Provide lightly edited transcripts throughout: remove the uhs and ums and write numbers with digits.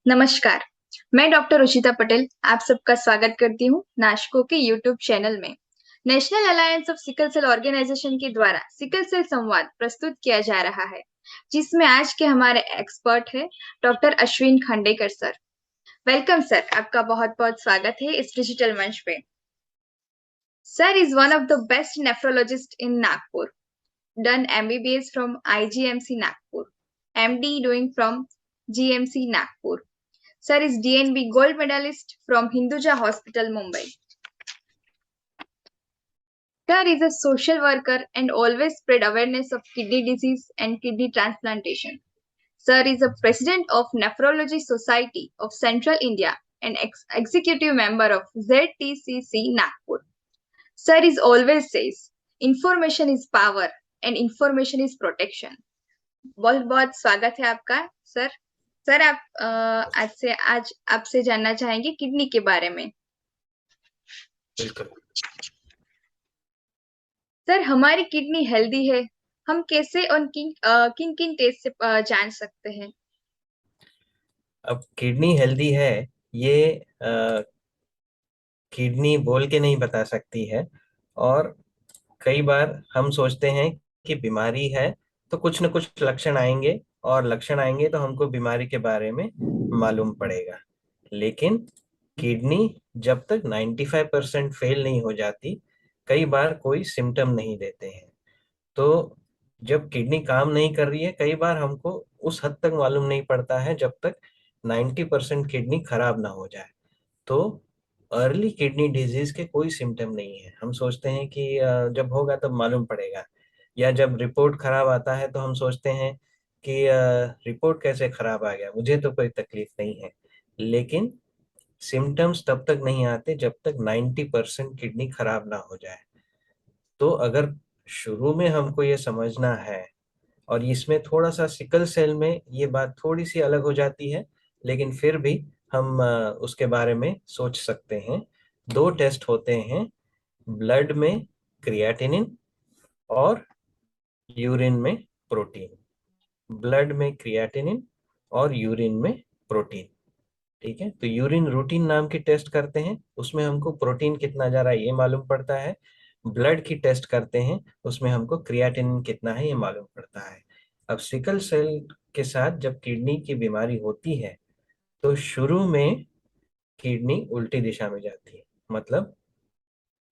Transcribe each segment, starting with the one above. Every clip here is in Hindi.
नमस्कार। मैं डॉक्टर रुचिता पटेल आप सबका स्वागत करती हूँ नाशको के यूट्यूब चैनल में। National alliance of sickle cell organization के द्वारा सिकल सेल संवाद प्रस्तुत किया जा रहा है, जिसमें आज के हमारे एक्सपर्ट है doctor Ashwin Khandekar sir. Welcome sir, आपका बहुत बहुत स्वागत है इस डिजिटल मंच पे। Sir is one of the best nephrologist in Nagpur, done MBBS from IGMC Nagpur, MD doing from GMC Nagpur. Sir is DNB gold medalist from Hinduja Hospital, Mumbai. Sir is a social worker and always spread awareness of kidney disease and kidney transplantation. Sir is a president of Nephrology Society of Central India and executive member of ZTCC Nagpur. Sir is always says, information is power and information is protection. बहुत बहुत स्वागत है आपका सर। सर आप आज आपसे जानना चाहेंगे किडनी के बारे में। बिल्कुल। सर हमारी किडनी हेल्दी है, हम कैसे और किन किन टेस्ट से जान सकते हैं? अब किडनी हेल्दी है ये किडनी बोल के नहीं बता सकती है। और कई बार हम सोचते हैं कि बीमारी है तो कुछ न कुछ लक्षण आएंगे, और लक्षण आएंगे तो हमको बीमारी के बारे में मालूम पड़ेगा। लेकिन किडनी जब तक 95% फेल नहीं हो जाती, कई बार कोई सिम्टम नहीं देते हैं। तो जब किडनी काम नहीं कर रही है, कई बार हमको उस हद तक मालूम नहीं पड़ता है जब तक 90% किडनी खराब ना हो जाए। तो अर्ली किडनी डिजीज के कोई सिम्टम नहीं है। हम सोचते हैं कि जब होगा तब मालूम पड़ेगा, या जब रिपोर्ट खराब आता है तो हम सोचते हैं कि रिपोर्ट कैसे खराब आ गया, मुझे तो कोई तकलीफ नहीं है। लेकिन सिम्टम्स तब तक नहीं आते जब तक 90% किडनी खराब ना हो जाए। तो अगर शुरू में हमको ये समझना है, और इसमें थोड़ा सा सिकल सेल में ये बात थोड़ी सी अलग हो जाती है, लेकिन फिर भी हम उसके बारे में सोच सकते हैं। दो टेस्ट होते हैं, ब्लड में क्रिएटिनिन और यूरिन में प्रोटीन। ब्लड में क्रिएटिनिन और यूरिन में प्रोटीन। ठीक है, तो यूरिन रूटीन नाम की टेस्ट करते हैं, उसमें हमको प्रोटीन कितना जा रहा है ये मालूम पड़ता है। ब्लड की टेस्ट करते हैं, उसमें हमको क्रिएटिनिन कितना है ये मालूम पड़ता है। अब सिकल सेल के साथ जब किडनी की बीमारी होती है तो शुरू में किडनी उल्टी दिशा में जाती है। मतलब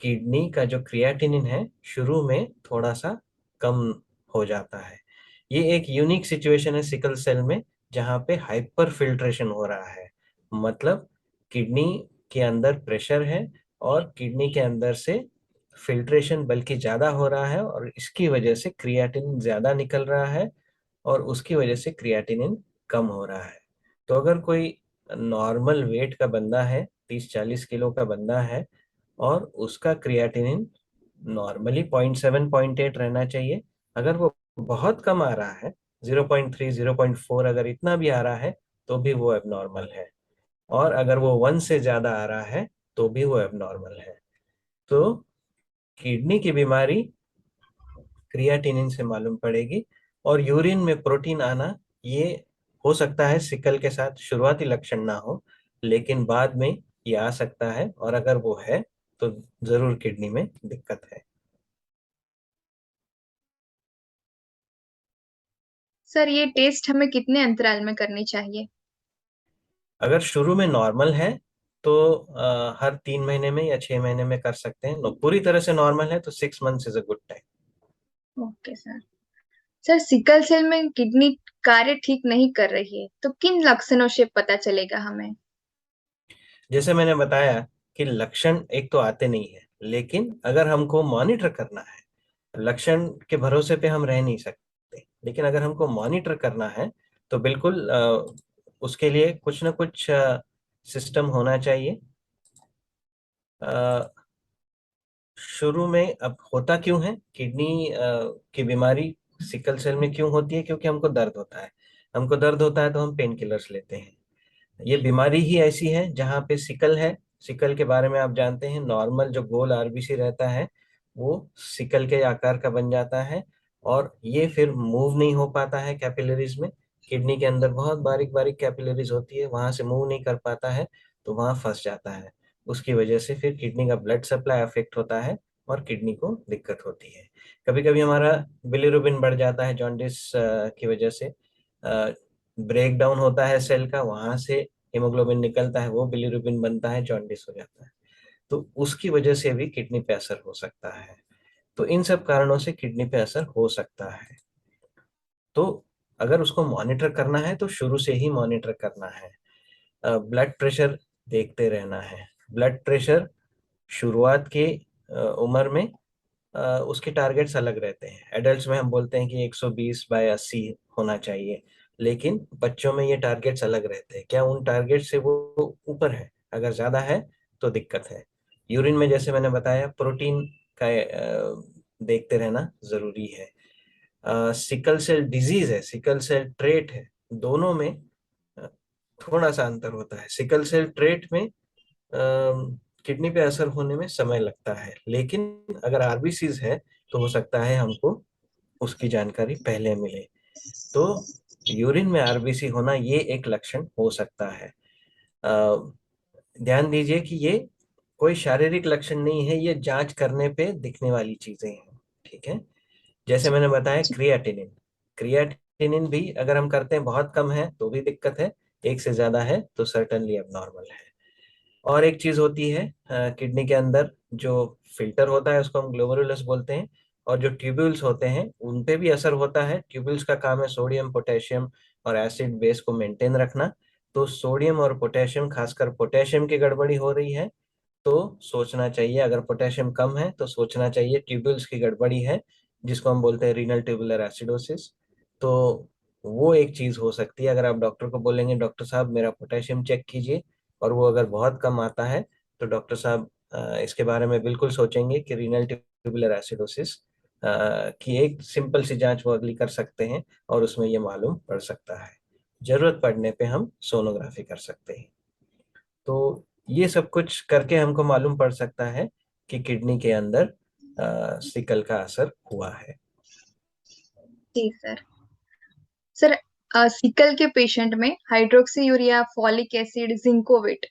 किडनी का जो क्रिएटिनिन है शुरू में थोड़ा सा कम हो जाता है। ये एक यूनिक सिचुएशन है सिकल सेल में, जहाँ पे हाइपर फिल्ट्रेशन हो रहा है। मतलब किडनी के अंदर प्रेशर है और किडनी के अंदर से फिल्ट्रेशन बल्कि ज्यादा हो रहा है, और इसकी वजह से क्रिएटिनिन ज्यादा निकल रहा है, और उसकी वजह से क्रिएटिनिन कम हो रहा है। तो अगर कोई नॉर्मल वेट का बंदा है, 30-40 किलो का बंदा है, और उसका क्रिएटिनिन नॉर्मली 0.7 0.8 रहना चाहिए। अगर वो बहुत कम आ रहा है, 0.3 0.4 अगर इतना भी आ रहा है तो भी वो एबनॉर्मल है। और अगर वो 1 से ज्यादा आ रहा है तो भी वो एबनॉर्मल है। तो किडनी की बीमारी क्रिएटिनिन से मालूम पड़ेगी। और यूरिन में प्रोटीन आना, ये हो सकता है सिकल के साथ शुरुआती लक्षण ना हो, लेकिन बाद में ये आ सकता है, और अगर वो है तो जरूर किडनी में दिक्कत है। सर ये टेस्ट हमें कितने अंतराल में करनी चाहिए? अगर शुरू में नॉर्मल है तो हर 3 महीने में या 6 महीने में कर सकते हैं। पूरी तरह से नॉर्मल है तो 6 months is a good time. Okay sir. Sir sickle cell में किडनी कार्य ठीक नहीं कर रही है तो किन लक्षणों से पता चलेगा हमें? जैसे मैंने बताया कि लक्षण एक तो आते नहीं है, लेकिन अगर हमको मॉनिटर करना है, लक्षण के भरोसे पे हम रह नहीं सकते, लेकिन अगर हमको मॉनिटर करना है तो बिल्कुल उसके लिए कुछ ना कुछ सिस्टम होना चाहिए। अ, शुरू में अब होता क्यों है किडनी की बीमारी सिकल सेल में क्यों होती है? क्योंकि हमको दर्द होता है। हमको दर्द होता है तो हम पेन किलर्स लेते हैं। ये बीमारी ही ऐसी है जहाँ पे सिकल है। सिकल के बारे में आप जानते हैं, नॉर्मल जो गोल आरबीसी रहता है वो सिकल के आकार का बन जाता है, और ये फिर मूव नहीं हो पाता है कैपिलरीज में, किडनी के अंदर बहुत बारीक बारीक कैपिलरीज होती है, वहां से मूव नहीं कर पाता है, तो वहां फंस जाता है। उसकी वजह से फिर किडनी का ब्लड सप्लाई अफेक्ट होता है और किडनी को दिक्कत होती है। कभी कभी हमारा बिलीरुबिन बढ़ जाता है जॉन्डिस की वजह से, ब्रेक डाउन होता है सेल का, वहां से हेमोग्लोबिन निकलता है, वो बिलीरुबिन बनता है, जॉन्डिस हो जाता है। तो उसकी वजह से भी किडनी पे असर हो सकता है। तो इन सब कारणों से किडनी पे असर हो सकता है। तो अगर उसको मॉनिटर करना है तो शुरू से ही मॉनिटर करना है। ब्लड प्रेशर देखते रहना है। ब्लड प्रेशर शुरुआत की उम्र में उसके टारगेट्स अलग रहते हैं। एडल्ट्स में हम बोलते हैं कि 120/80 होना चाहिए, लेकिन बच्चों में ये टारगेट्स अलग रहते हैं। क्या उन टारगेट से वो ऊपर है? अगर ज्यादा है तो दिक्कत है। यूरिन में जैसे मैंने बताया, प्रोटीन का देखते रहना जरूरी है। सिकल सेल डिजीज है, सिकल सेल ट्रेट है, दोनों में अ, थोड़ा सा अंतर होता है। सिकल सेल ट्रेट में किडनी पे असर होने में समय लगता है, लेकिन अगर आरबीसीज है तो हो सकता है हमको उसकी जानकारी पहले मिले। तो यूरिन में आरबीसी होना ये एक लक्षण हो सकता है। अ, ध्यान दीजिए कि ये कोई शारीरिक लक्षण नहीं है, ये जांच करने पे दिखने वाली चीजें हैं। ठीक है। जैसे मैंने बताया, क्रिएटिनिन, क्रिएटिनिन भी अगर हम करते हैं बहुत कम है तो भी दिक्कत है, एक से ज्यादा है तो सर्टनली अब नॉर्मल है। और एक चीज होती है किडनी के अंदर जो फिल्टर होता है उसको हम ग्लोमेरुलस बोलते हैं, और जो ट्यूब्यूल्स होते हैं उन पे भी असर होता है। ट्यूब्यूल्स का काम है सोडियम पोटेशियम और एसिड बेस को मेंटेन रखना। तो सोडियम और पोटेशियम, खासकर पोटेशियम की गड़बड़ी हो रही है तो सोचना चाहिए, अगर पोटेशियम कम है तो सोचना चाहिए ट्यूब्यूल्स की गड़बड़ी है, जिसको हम बोलते हैं रीनल ट्यूबुलर एसिडोसिस। तो वो एक चीज हो सकती है। अगर आप डॉक्टर को बोलेंगे डॉक्टर साहब मेरा पोटेशियम चेक कीजिए, और वो अगर बहुत कम आता है, तो डॉक्टर साहब इसके बारे में बिल्कुल सोचेंगे कि रीनल ट्यूबुलर एसिडोसिस की एक सिंपल सी जांच वो अगली कर सकते हैं, और उसमें ये मालूम पड़ सकता है। जरूरत पड़ने पे हम सोनोग्राफी कर सकते हैं। तो ये सब कुछ करके हमको मालूम पड़ सकता है कि किडनी के अंदर सिकल का असर हुआ है। जी सर। सर, सिकल के पेशेंट में hydroxy urea, folic acid, Zincovit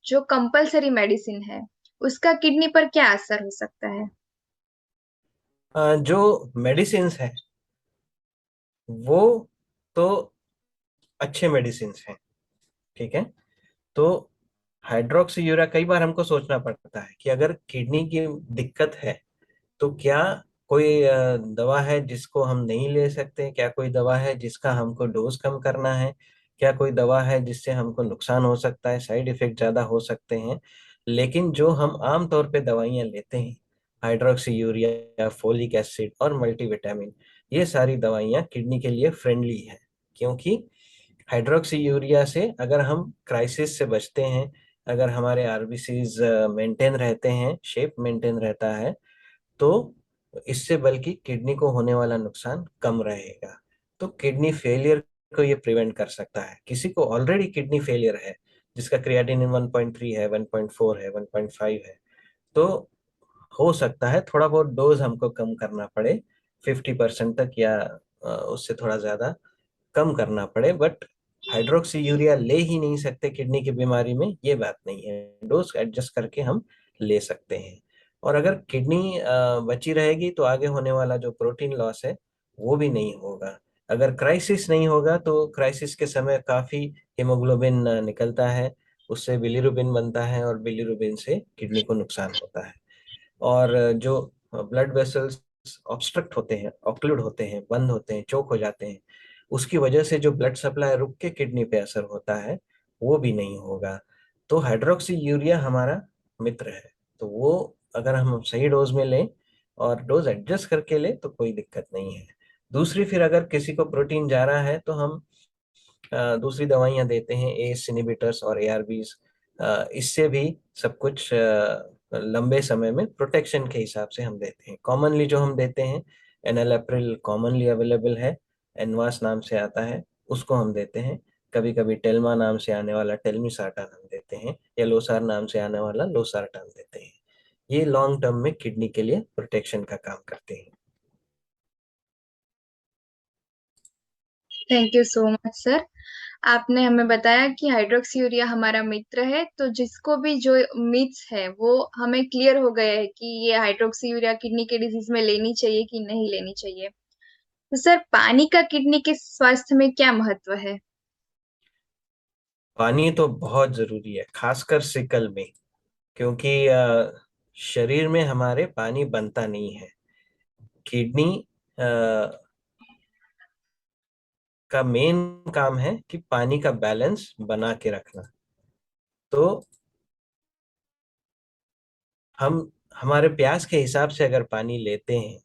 जो कंपलसरी मेडिसिन है, उसका किडनी पर क्या असर हो सकता है? जो मेडिसिन है वो तो अच्छे मेडिसिन हैं। ठीक है। तो हाइड्रोक्सी यूरिया, कई बार हमको सोचना पड़ता है कि अगर किडनी की दिक्कत है तो क्या कोई दवा है जिसको हम नहीं ले सकते? क्या कोई दवा है जिसका हमको डोज कम करना है? क्या कोई दवा है जिससे हमको नुकसान हो सकता है, साइड इफेक्ट ज्यादा हो सकते हैं? लेकिन जो हम आम तौर पे दवाइयाँ लेते हैं, हाइड्रोक्सी यूरिया, फोलिक एसिड और मल्टीविटामिन, ये सारी दवाइयाँ किडनी के लिए फ्रेंडली है। क्योंकि हाइड्रोक्सी यूरिया से अगर हम क्राइसिस से बचते हैं, अगर हमारे आरबीसीज मेंटेन रहते हैं, शेप मेंटेन रहता है, तो इससे बल्कि किडनी को होने वाला नुकसान कम रहेगा। तो किडनी फेलियर को ये प्रिवेंट कर सकता है। किसी को ऑलरेडी किडनी फेलियर है, जिसका क्रिएटिनिन 1.3 है, 1.4 है, 1.5 है, तो हो सकता है थोड़ा बहुत डोज हमको कम करना पड़े, 50% तक, या उससे थोड़ा ज्यादा कम करना पड़े। बट हाइड्रोक्सी यूरिया ले ही नहीं सकते किडनी की बीमारी में, ये बात नहीं है। डोज एडजस्ट करके हम ले सकते हैं। और अगर किडनी बची रहेगी तो आगे होने वाला जो प्रोटीन लॉस है वो भी नहीं होगा। अगर क्राइसिस नहीं होगा तो क्राइसिस के समय काफी हेमोग्लोबिन निकलता है, उससे बिलीरुबिन बनता है, और बिलीरुबिन से किडनी को नुकसान होता है। और जो ब्लड वेसल्स ऑब्स्ट्रक्ट होते हैं, ऑक्लूड होते हैं, बंद होते हैं, चोक हो जाते हैं, उसकी वजह से जो ब्लड सप्लाई रुक के किडनी पे असर होता है वो भी नहीं होगा। तो हाइड्रोक्सी यूरिया हमारा मित्र है। तो वो अगर हम सही डोज में लें और डोज एडजस्ट करके लें तो कोई दिक्कत नहीं है। दूसरी, फिर अगर किसी को प्रोटीन जा रहा है तो हम दूसरी दवाइयां देते हैं, एस इनहिबिटर्स और एआरबीज। इससे भी सब कुछ लंबे समय में प्रोटेक्शन के हिसाब से हम देते हैं। कॉमनली जो हम देते हैं, एनालेप्रिल कॉमनली अवेलेबल है, एनवास नाम से आता है, उसको हम देते हैं। कभी कभी टेल्मा नाम से आने वाला टेल्मिसार्टान हम देते हैं, या लोसार नाम से आने वाला लोसार्टान देते हैं। ये लॉन्ग टर्म में किडनी के लिए प्रोटेक्शन का काम करते हैं। Thank you so much sir. आपने हमें बताया कि हाइड्रोक्सी हमारा मित्र है, तो जिसको भी जो मिथ्स है वो हमें क्लियर हो गए हैं कि ये हाइड्रोक्सी किडनी के डिजीज में लेनी चाहिए कि नहीं लेनी चाहिए। तो सर, पानी का किडनी के स्वास्थ्य में क्या महत्व है? पानी तो बहुत जरूरी है, खासकर सिकल में, क्योंकि शरीर में हमारे पानी बनता नहीं है। किडनी का मेन काम है कि पानी का बैलेंस बना के रखना। तो हम हमारे प्यास के हिसाब से अगर पानी लेते हैं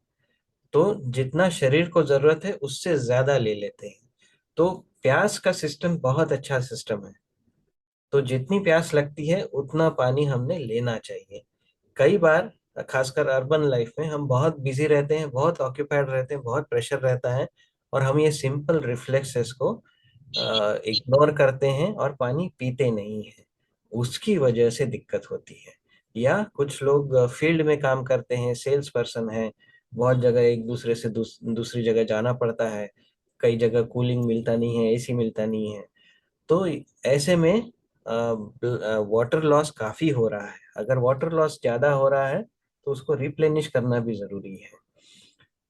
तो जितना शरीर को जरूरत है उससे ज्यादा ले लेते हैं। तो प्यास का सिस्टम बहुत अच्छा सिस्टम है। तो जितनी प्यास लगती है उतना पानी हमने लेना चाहिए। कई बार, खासकर अर्बन लाइफ में, हम बहुत बिजी रहते हैं, बहुत ऑक्यूपाइड रहते हैं, बहुत प्रेशर रहता है, और हम ये सिंपल रिफ्लेक्सेस को इग्नोर करते हैं और पानी पीते नहीं हैं। उसकी वजह से दिक्कत होती है। या कुछ लोग फील्ड में काम करते हैं, सेल्स पर्सन हैं, बहुत जगह एक दूसरे से दूसरी जगह जाना पड़ता है, कई जगह कूलिंग मिलता नहीं है, एसी मिलता नहीं है। तो ऐसे में वाटर लॉस काफी हो रहा है। अगर वाटर लॉस ज्यादा हो रहा है तो उसको रिप्लेनिश करना भी जरूरी है।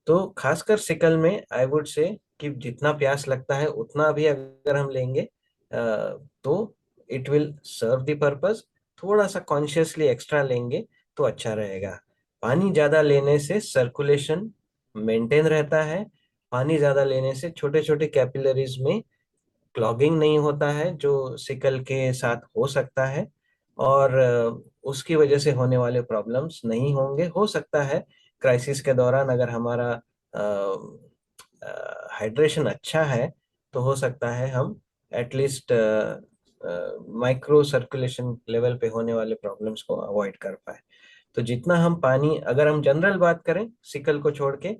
तो खासकर सिकल में आई वुड से कि जितना प्यास लगता है उतना भी अगर हम लेंगे तो it will serve the purpose. थोड़ा सा कॉन्शियसली एक्स्ट्रा लेंगे तो अच्छा रहेगा। पानी ज्यादा लेने से सर्कुलेशन मेंटेन रहता है। पानी ज्यादा लेने से छोटे छोटे कैपिलरीज में क्लॉगिंग नहीं होता है, जो सिकल के साथ हो सकता है। और उसकी वजह से होने वाले प्रॉब्लम्स नहीं होंगे। हो सकता है क्राइसिस के दौरान अगर हमारा हाइड्रेशन अच्छा है तो हो सकता है हम एटलीस्ट माइक्रो सर्कुलेशन लेवल पे होने वाले प्रॉब्लम्स को अवॉइड कर पाए। तो जितना हम पानी, अगर हम जनरल बात करें सिकल को छोड़ के,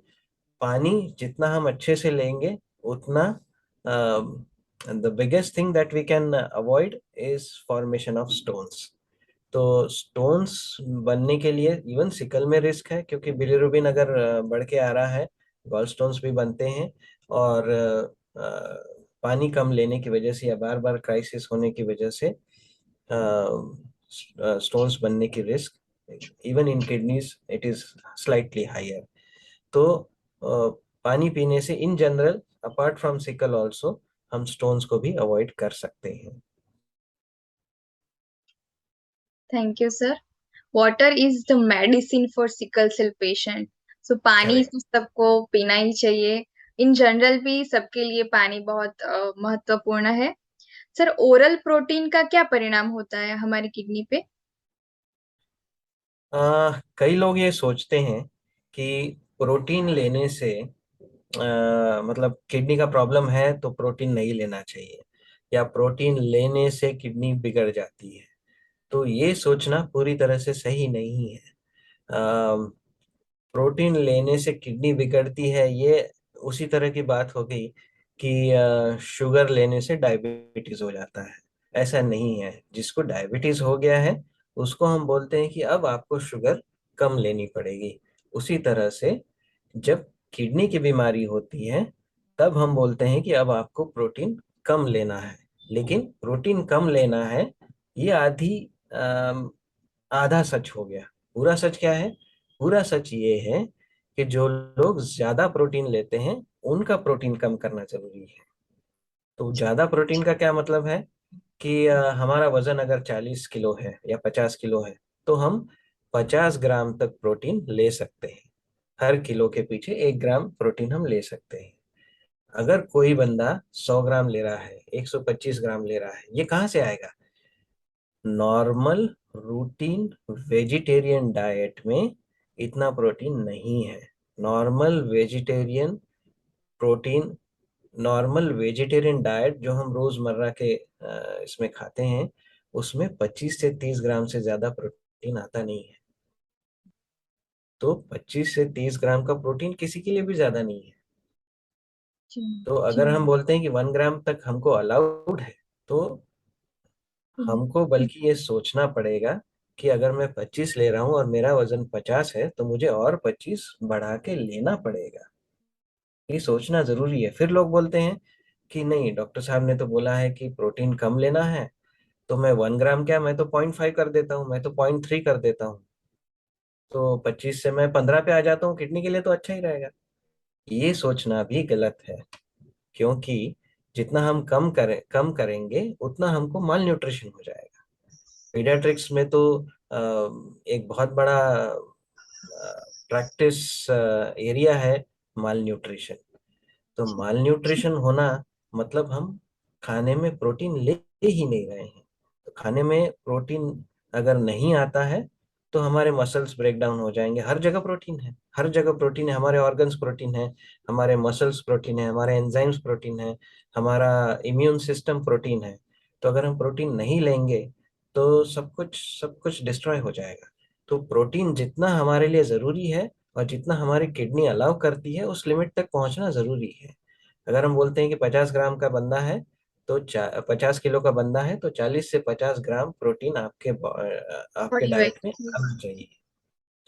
पानी जितना हम अच्छे से लेंगे उतना the biggest thing that we can avoid is formation of stones. तो स्टोन्स बनने के लिए इवन सिकल में रिस्क है, क्योंकि बिलीरुबिन अगर बढ़ के आ रहा है, गॉल स्टोन्स भी बनते हैं। और पानी कम लेने की वजह से या बार बार क्राइसिस होने की वजह से स्टोन्स बनने की risk even in kidneys it is slightly higher. तो पानी पीने से in general, apart from sickle also, हम स्टोन्स को भी अवॉइड कर सकते हैं। Thank you sir. Water is the medicine for sickle cell patient. So पानी करेक्ट। तो सबको पीना ही चाहिए। इन जनरल भी सबके लिए पानी बहुत महत्वपूर्ण है। सर, ओरल प्रोटीन का क्या परिणाम होता है हमारी किडनी पे? कई लोग ये सोचते हैं कि प्रोटीन लेने से मतलब किडनी का प्रॉब्लम है तो प्रोटीन नहीं लेना चाहिए, या प्रोटीन लेने से किडनी बिगड़ जाती है। तो ये सोचना पूरी तरह से सही नहीं है। प्रोटीन लेने से किडनी बिगड़ती है, ये उसी तरह की बात हो गई कि शुगर लेने से डायबिटीज हो जाता है। ऐसा नहीं है। जिसको डायबिटीज हो गया है उसको हम बोलते हैं कि अब आपको शुगर कम लेनी पड़ेगी। उसी तरह से जब किडनी की बीमारी होती है तब हम बोलते हैं कि अब आपको प्रोटीन कम लेना है। लेकिन प्रोटीन कम लेना है, ये आधा सच हो गया। पूरा सच क्या है? पूरा सच ये है कि जो लोग ज्यादा प्रोटीन लेते हैं उनका प्रोटीन कम करना जरूरी है। तो ज्यादा प्रोटीन का क्या मतलब है कि हमारा वजन अगर 40 किलो है या 50 किलो है तो हम 50 ग्राम तक प्रोटीन ले सकते हैं। हर किलो के पीछे 1 ग्राम प्रोटीन हम ले सकते हैं। अगर कोई बंदा 100 ग्राम ले रहा है, 125 ग्राम ले रहा है, ये कहाँ से आएगा? नॉर्मल रूटीन वेजिटेरियन डाइट में इतना प्रोटीन नहीं है। Normal vegetarian protein normal vegetarian diet जो हम रोजमर्रा के इसमें खाते हैं उसमें 25 से 30 ग्राम से ज्यादा प्रोटीन आता नहीं है। तो 25 से 30 ग्राम का प्रोटीन किसी के लिए भी ज्यादा नहीं है। जी। तो अगर हम बोलते हैं कि 1 ग्राम तक हमको अलाउड है, तो हमको बल्कि ये सोचना पड़ेगा कि अगर मैं 25 ले रहा हूँ और मेरा वजन 50 है तो मुझे और 25 बढ़ा के लेना पड़ेगा। ये सोचना जरूरी है। फिर लोग बोलते हैं कि नहीं, डॉक्टर साहब ने तो बोला है कि प्रोटीन कम लेना है, तो मैं 1 ग्राम क्या, मैं तो 0.5 कर देता हूँ, मैं तो 0.3 कर देता हूँ, तो 25 से मैं 15 पे आ जाता हूँ, किडनी के लिए तो अच्छा ही रहेगा। ये सोचना भी गलत है, क्योंकि जितना हम कम करेंगे उतना हमको माल न्यूट्रिशन हो जाएगा। पीडियाट्रिक्स में तो एक बहुत बड़ा प्रैक्टिस एरिया है माल न्यूट्रिशन। तो माल न्यूट्रिशन होना मतलब हम खाने में प्रोटीन ले ही नहीं रहे हैं। तो खाने में प्रोटीन अगर नहीं आता है तो हमारे मसल्स ब्रेक डाउन हो जाएंगे। हर जगह प्रोटीन है, हर जगह प्रोटीन है, हमारे ऑर्गन्स प्रोटीन है, हमारे मसल्स प्रोटीन है, हमारे एंजाइम्स प्रोटीन है, हमारा इम्यून सिस्टम प्रोटीन है। तो अगर हम प्रोटीन नहीं लेंगे तो सब कुछ डिस्ट्रॉय हो जाएगा। तो प्रोटीन जितना हमारे लिए जरूरी है और जितना हमारी किडनी अलाउ करती है उस लिमिट तक पहुंचना जरूरी है। अगर हम बोलते हैं कि 50 ग्राम का बंदा है, तो 50 किलो का बंदा है, तो 40 से 50 ग्राम प्रोटीन आपके बॉडी डाइट वेट। में आना चाहिए।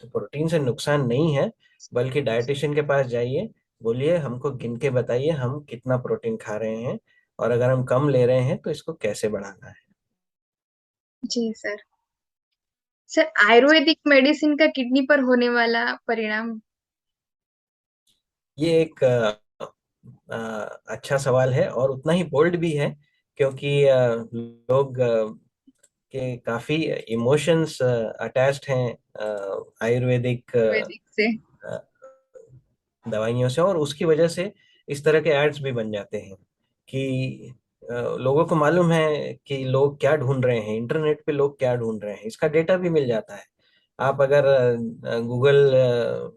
तो प्रोटीन से नुकसान नहीं है, बल्कि डाइटिशियन के पास जाइए, बोलिए हमको गिन के बताइए हम कितना प्रोटीन खा रहे हैं, और अगर हम कम ले रहे हैं तो इसको कैसे बढ़ाना है। जी सर। सर, आयुर्वेदिक मेडिसिन का किडनी पर होने वाला परिणाम। ये एक अच्छा सवाल है और उतना ही बोल्ड भी है, क्योंकि लोग के काफी इमोशंस अटैच्ड हैं आयुर्वेदिक आयुर्वेदिक से। दवाइयों से, और उसकी वजह से इस तरह के एड्स भी बन जाते हैं कि लोगों को मालूम है कि लोग क्या ढूंढ रहे हैं, इंटरनेट पे लोग क्या ढूंढ रहे हैं, इसका डेटा भी मिल जाता है। आप अगर Google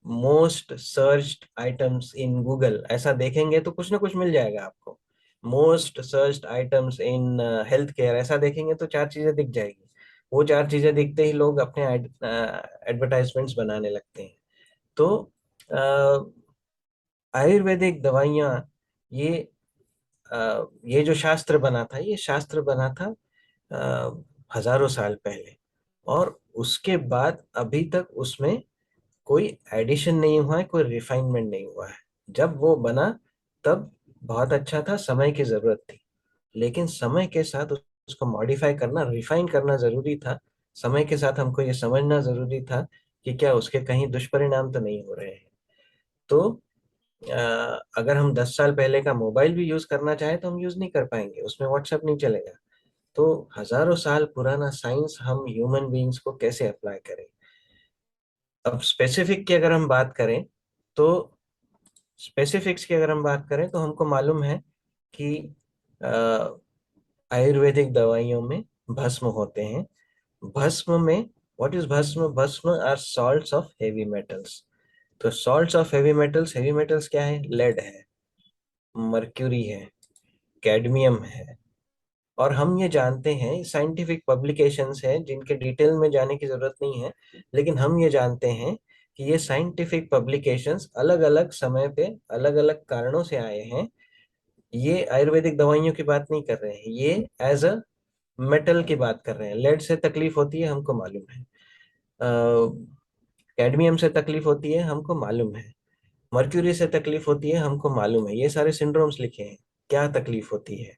most searched items in Google ऐसा देखेंगे तो कुछ ना कुछ मिल जाएगा आपको। Most searched items in health care ऐसा देखेंगे तो 4 चीजें दिख जाएगी। वो 4 चीजें दिखते ही लोग अपने एडवर्टाइजमेंट्स बनाने लगते हैं। तो आयुर्वेदिक दवाइयाँ, ये ये जो शास्त्र बना था, ये शास्त्र बना था हजारों साल पहले, और उसके बाद अभी तक उसमें कोई एडिशन नहीं हुआ है, कोई रिफाइनमेंट नहीं हुआ है। जब वो बना तब बहुत अच्छा था, समय की जरूरत थी, लेकिन समय के साथ उसको मॉडिफाई करना, रिफाइन करना जरूरी था। समय के साथ हमको ये समझना जरूरी था कि क्या उसके कहीं दुष्परिणाम तो नहीं हो रहे हैं। तो अगर हम 10 साल पहले का मोबाइल भी यूज करना चाहे तो हम यूज नहीं कर पाएंगे, उसमें व्हाट्सएप नहीं चलेगा। तो हजारों साल पुराना साइंस हम ह्यूमन बीइंग्स को कैसे अप्लाई करें। अब स्पेसिफिक की अगर हम बात करें तो स्पेसिफिक्स की अगर हम बात करें तो हमको मालूम है कि अ, आयुर्वेदिक दवाइयों में भस्म होते हैं। भस्म में, what is bhasma? Bhasma are salts of heavy metals. तो सॉल्ट्स ऑफ हेवी मेटल्स क्या है? लेड है, मर्क्यूरी है, कैडमियम है। और हम ये जानते हैं, साइंटिफिक पब्लिकेशंस हैं जिनके डिटेल में जाने की जरूरत नहीं है, लेकिन हम ये जानते हैं कि ये साइंटिफिक पब्लिकेशंस अलग अलग समय पे अलग अलग कारणों से आए हैं। ये आयुर्वेदिक दवाइयों की बात नहीं कर रहे हैं, ये एज अ मेटल की बात कर रहे हैं। लेड से तकलीफ होती है हमको मालूम है, कैडमियम से तकलीफ होती है हमको मालूम है, मर्क्यूरी से तकलीफ होती है हमको मालूम है, ये सारे सिंड्रोम्स लिखे हैं क्या तकलीफ होती है।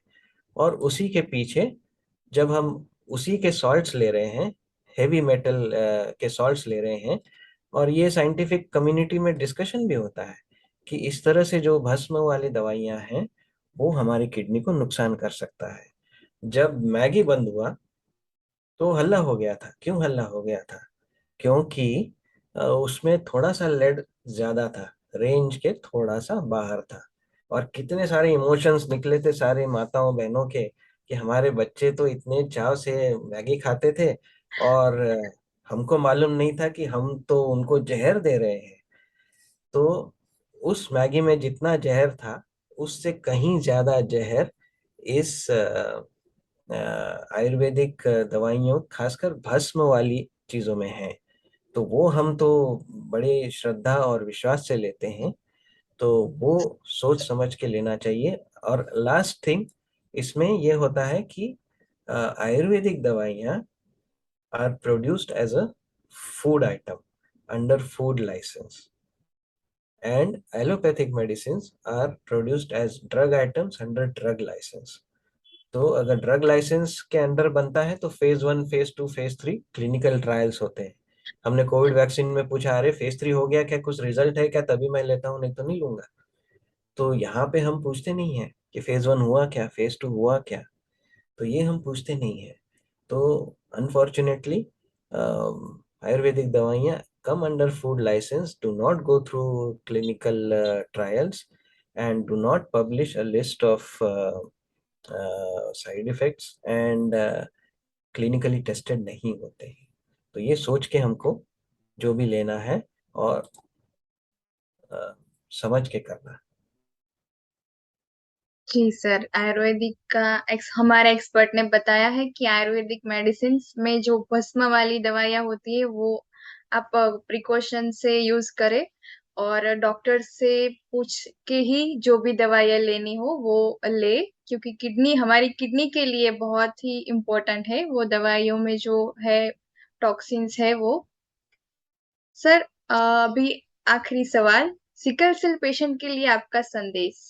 और उसी के पीछे जब हम उसी के सॉल्ट्स ले रहे हैं, हेवी मेटल के सॉल्ट्स ले रहे हैं, और ये साइंटिफिक कम्युनिटी में डिस्कशन भी होता है कि इस तरह से जो भस्म वाली दवाइयां हैं वो हमारी किडनी को नुकसान कर सकता है। जब मैगी बंद हुआ तो हल्ला हो गया था। क्यों हल्ला हो गया था? क्योंकि उसमें थोड़ा सा लेड ज्यादा था, रेंज के थोड़ा सा बाहर था। और कितने सारे इमोशंस निकले थे सारे माताओं बहनों के कि हमारे बच्चे तो इतने चाव से मैगी खाते थे, और हमको मालूम नहीं था कि हम तो उनको जहर दे रहे हैं। तो उस मैगी में जितना जहर था उससे कहीं ज्यादा जहर इस आयुर्वेदिक दवाइयों, खासकर भस्म वाली चीजों में है। तो वो हम तो बड़े श्रद्धा और विश्वास से लेते हैं, तो वो सोच समझ के लेना चाहिए। और लास्ट थिंग इसमें ये होता है कि आयुर्वेदिक दवाइयाँ are produced as a food item under food licence. and allopathic medicines are produced as drug items under drug license. तो अगर ड्रग लाइसेंस के अंडर बनता है तो phase 1, phase 2, phase 3 clinical trials होते हैं। हमने कोविड वैक्सीन में पूछा, अरे फेज 3 हो गया क्या, कुछ रिजल्ट है क्या, तभी मैं लेता हूँ, नहीं तो नहीं लूंगा। तो यहाँ पे हम पूछते नहीं है कि फेज 1 हुआ क्या, फेज 2 हुआ क्या, तो ये हम पूछते नहीं है। तो अनफॉर्चुनेटली आयुर्वेदिक दवाइयाँ come under food license, do not go through clinical trials, and do not publish a list of side effects and clinically tested नहीं होते हैं। तो ये सोच के हमको जो भी लेना है और समझ के करना। जी सर, आयुर्वेदिक का हमारे एक्सपर्ट ने बताया है कि आयुर्वेदिक मेडिसिन में जो भस्म वाली दवाइयाँ होती है वो आप प्रिकॉशन से यूज करें, और डॉक्टर से पूछ के ही जो भी दवाइयाँ लेनी हो वो ले, क्योंकि किडनी हमारी किडनी के लिए बहुत ही इम्पोर्टेंट है, वो दवाइयों में जो है टॉक्सिन्स है वो। सर, अभी आखिरी सवाल, सिकल सेल पेशेंट के लिए आपका संदेश।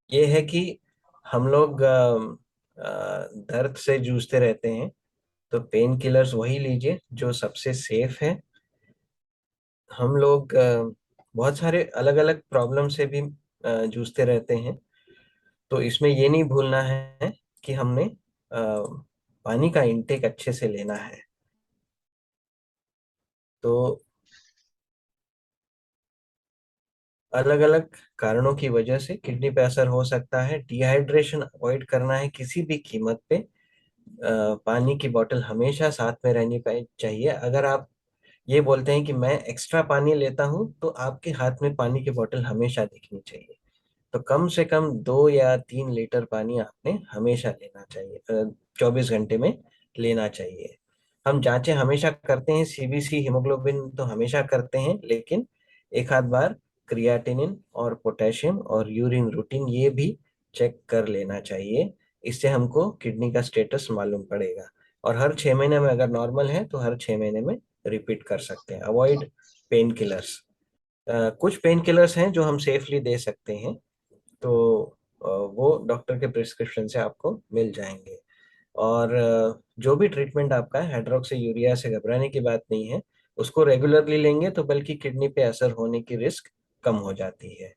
ये है कि हम लोग दर्द से जूझते रहते हैं, तो पेन किलर्स वही लीजिए जो सबसे सेफ है। हम लोग बहुत सारे अलग अलग प्रॉब्लम से भी जूझते रहते हैं, तो इसमें ये नहीं भूलना है कि हमने पानी का इंटेक अच्छे से लेना है। तो अलग अलग कारणों की वजह से किडनी पे असर हो सकता है। डिहाइड्रेशन अवॉइड करना है किसी भी कीमत पे। पानी की बोतल हमेशा साथ में रहनी चाहिए। अगर आप ये बोलते हैं कि मैं एक्स्ट्रा पानी लेता हूं, तो आपके हाथ में पानी की बोतल हमेशा दिखनी चाहिए। तो कम से कम 2 या 3 लीटर पानी आपने हमेशा लेना चाहिए, 24 घंटे में लेना चाहिए। हम जांचें हमेशा करते हैं, सीबीसी हीमोग्लोबिन तो हमेशा करते हैं, लेकिन एक आध बार क्रिएटिनिन और पोटेशियम और यूरिन रूटीन ये भी चेक कर लेना चाहिए। इससे हमको किडनी का स्टेटस मालूम पड़ेगा। और हर 6 महीने में अगर नॉर्मल है तो हर 6 महीने में रिपीट कर सकते हैं। Avoid pain killers. कुछ पेन किलर्स हैं जो हम सेफली दे सकते हैं, तो वो डॉक्टर के प्रिस्क्रिप्शन से आपको मिल जाएंगे। और जो भी ट्रीटमेंट आपका है, हाइड्रोक्सी यूरिया से घबराने की बात नहीं है। उसको रेगुलरली लेंगे तो बल्कि किडनी पे असर होने की रिस्क कम हो जाती है।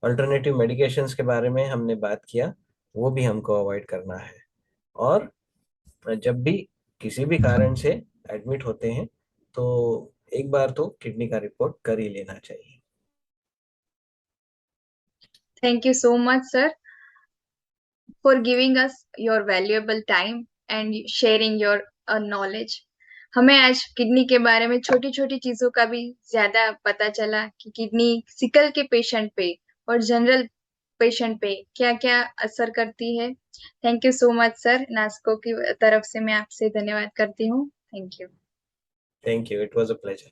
अल्टरनेटिव मेडिकेशंस के बारे में हमने बात किया, वो भी हमको अवॉइड करना है। और जब भी किसी भी कारण से एडमिट होते हैं, तो एक बार तो किडनी का रिपोर्ट कर ही लेना चाहिए। Thank you so much, sir, for giving us your valuable time and sharing your knowledge. हमें आज किडनी के बारे में छोटी छोटी चीजों का भी ज्यादा पता चला कि किडनी सिकल के पेशेंट पे और जनरल पेशेंट पे क्या क्या असर करती है। Thank you so much sir, नास्को की तरफ से मैं आपसे धन्यवाद करती हूँ। Thank you. Thank you, it was a pleasure.